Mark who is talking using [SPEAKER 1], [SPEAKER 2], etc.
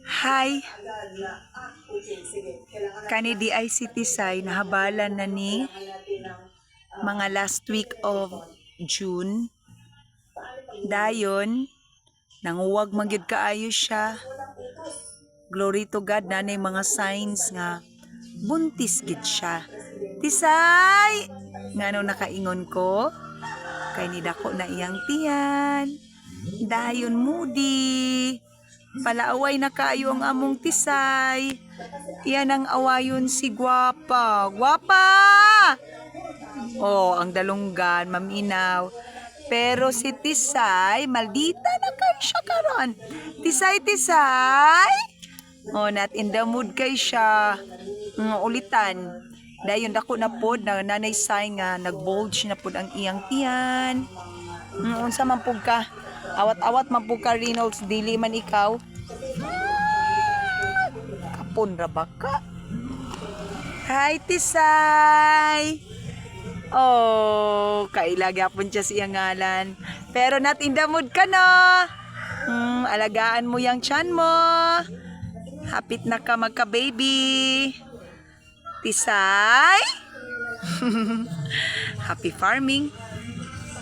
[SPEAKER 1] Hi! Kani di ICT say nahabalan na ni mga last week of June. Dayon, nanguwag magyud kaayo siya. Glory to God, nanay mga signs nga buntis gid siya. Tisay! Ngano nakaingon ko? Kay nidako na iyang tiyan. Dayon moody. Palaaway na kaayo ang among tisay. Iyan ang awayon si Gwapa. Gwapa! Oh, ang dalunggan, maminaw. Pero si Tisay, maldita na kay siya karon. Tisay, Tisay! Oh, not in the mood kay siya. Ulitan. Dayon dako na pod na nanay sign nga nag-bulge na pod ang iyang tiyan. Unsa man pug ka? Awat-awat man pug ka, Reynolds, dili man ikaw. Kapon ra ba ka? Hi, Tisay! Oh, kailagapon siya siya ngalan. Pero not in the mood ka no. Alagaan mo yung tiyan mo. Hapit na ka magka-baby. Tisay? Happy farming.